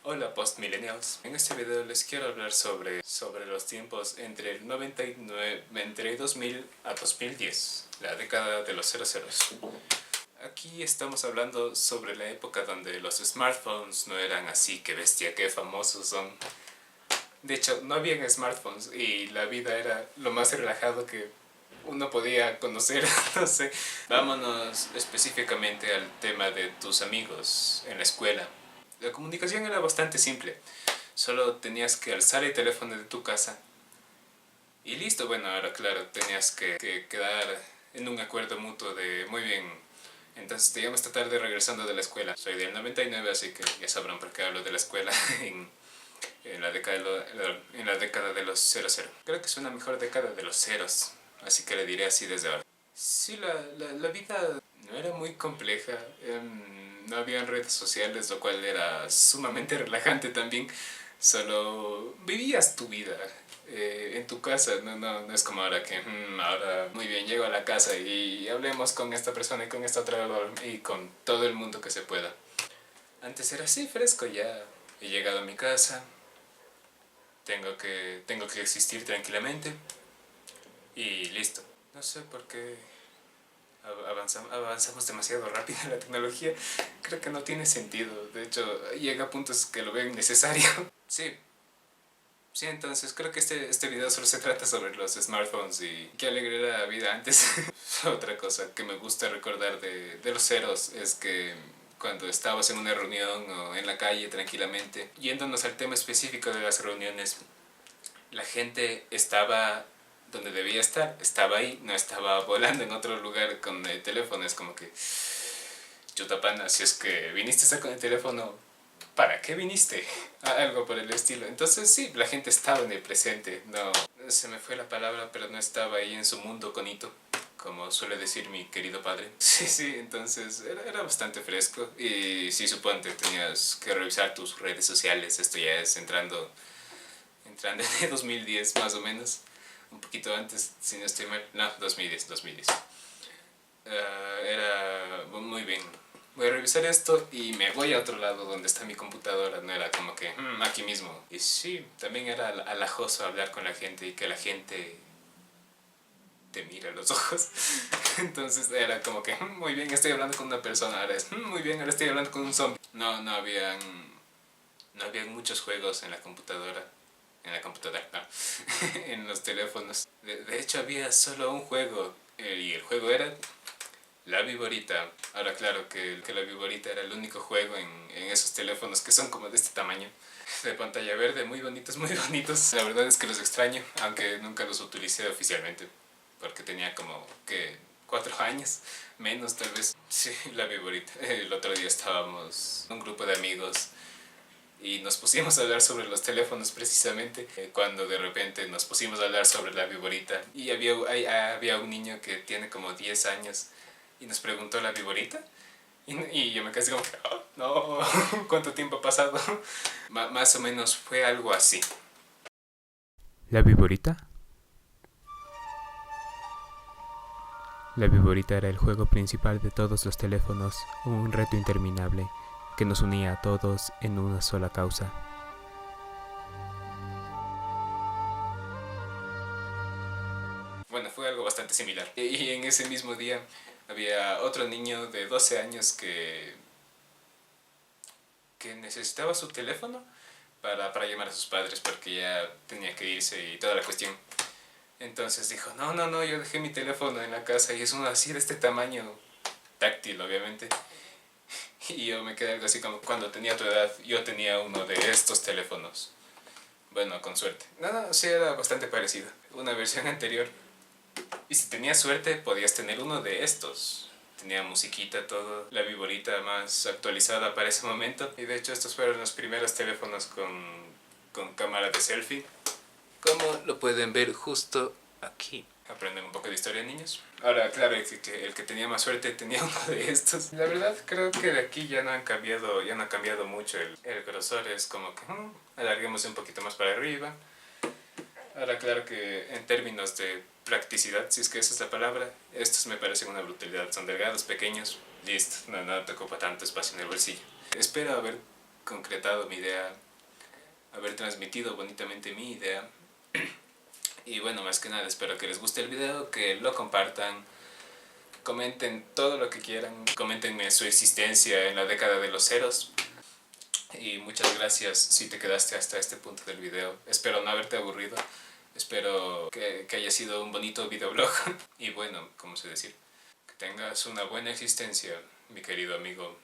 Hola postmillennials. En este video les quiero hablar sobre los tiempos entre el 99, entre 2000 a 2010, la década de los 00. Aquí estamos hablando sobre la época donde los smartphones no eran así, que bestia, que famosos son. De hecho, no habían smartphones y la vida era lo más relajado que uno podía conocer, no sé. Vámonos específicamente al tema de tus amigos en la escuela. La comunicación era bastante simple. Solo tenías que alzar el teléfono de tu casa y listo. Bueno, ahora claro, tenías que quedar en un acuerdo mutuo de muy bien. Entonces te llamo esta tarde regresando de la escuela. Soy del 99, así que ya sabrán por qué hablo de la escuela en la década de los 00. Creo que es una mejor década de los ceros, así que le diré así desde ahora. Sí, la vida no era muy compleja. No había redes sociales, lo cual era sumamente relajante también. Solo vivías tu vida en tu casa. No es como ahora que ahora muy bien, llego a la casa y hablemos con esta persona y con esta otra y con todo el mundo que se pueda. Antes era así, fresco. Ya he llegado a mi casa, tengo que existir tranquilamente y listo. No sé por qué avanzamos demasiado rápido en la tecnología. Creo que no tiene sentido. De hecho, llega a puntos que lo veo innecesario. Sí, entonces creo que este video solo se trata sobre los smartphones y qué alegre era la vida antes. Otra cosa que me gusta recordar de los ceros es que cuando estabas en una reunión o en la calle tranquilamente, yéndonos al tema específico de las reuniones, la gente estaba donde debía estar, estaba ahí, no estaba volando en otro lugar con el teléfono. Es como que, chutapana, si es que viniste a estar con el teléfono, ¿para qué viniste? Algo por el estilo. Entonces sí, la gente estaba en el presente. No, se me fue la palabra, pero no estaba ahí en su mundo conito, como suele decir mi querido padre. Sí, entonces era bastante fresco. Y sí, suponte, tenías que revisar tus redes sociales. Esto ya es entrando en 2010 más o menos. Un poquito antes, si no estoy mal. No, 2010. Era muy bien. Voy a revisar esto y me voy a otro lado donde está mi computadora. No era como que, aquí mismo. Y sí, también era alajoso hablar con la gente y que la gente te mira a los ojos. Entonces era como que, muy bien, estoy hablando con una persona. Ahora es, muy bien, ahora estoy hablando con un zombie. No habían muchos juegos en la computadora. No. En los teléfonos. De hecho, había solo un juego. Y el juego era La Viborita. Ahora claro que La Viborita era el único juego en esos teléfonos que son como de este tamaño. De pantalla verde, muy bonitos, muy bonitos. La verdad es que los extraño, aunque nunca los utilicé oficialmente. Porque tenía como, que 4 años, menos tal vez. Sí, La Viborita. El otro día estábamos un grupo de amigos y nos pusimos a hablar sobre los teléfonos precisamente, cuando de repente nos pusimos a hablar sobre La Viborita y había un niño que tiene como 10 años y nos preguntó ¿La Viborita? Y yo me quedé como que, oh, no, ¿cuánto tiempo ha pasado? Más o menos fue algo así. ¿La Viborita? La Viborita era el juego principal de todos los teléfonos, un reto interminable que nos unía a todos en una sola causa. Bueno, fue algo bastante similar. Y en ese mismo día había otro niño de 12 años que necesitaba su teléfono para llamar a sus padres porque ya tenía que irse y toda la cuestión. Entonces dijo, no, yo dejé mi teléfono en la casa y es uno así de este tamaño, táctil obviamente. Y yo me quedé algo así como cuando tenía tu edad, yo tenía uno de estos teléfonos. Bueno, con suerte. No, sí era bastante parecido. Una versión anterior. Y si tenías suerte, podías tener uno de estos. Tenía musiquita, todo. La Viborita más actualizada para ese momento. Y de hecho estos fueron los primeros teléfonos con cámara de selfie. Como lo pueden ver justo aquí. Aprenden un poco de historia, niños. Ahora, claro, el que tenía más suerte tenía uno de estos. La verdad, creo que de aquí ya no ha cambiado mucho. El grosor es como que alarguemos un poquito más para arriba. Ahora, claro que en términos de practicidad, si es que esa es la palabra, estos me parecen una brutalidad. Son delgados, pequeños. listo, no te ocupa tanto espacio en el bolsillo. Espero haber concretado mi idea, haber transmitido bonitamente mi idea. Y bueno, más que nada espero que les guste el video, que lo compartan, comenten todo lo que quieran, coméntenme su existencia en la década de los ceros. Y muchas gracias si te quedaste hasta este punto del video. Espero no haberte aburrido, espero que haya sido un bonito videoblog. Y bueno, ¿cómo se decir? Que tengas una buena existencia, mi querido amigo.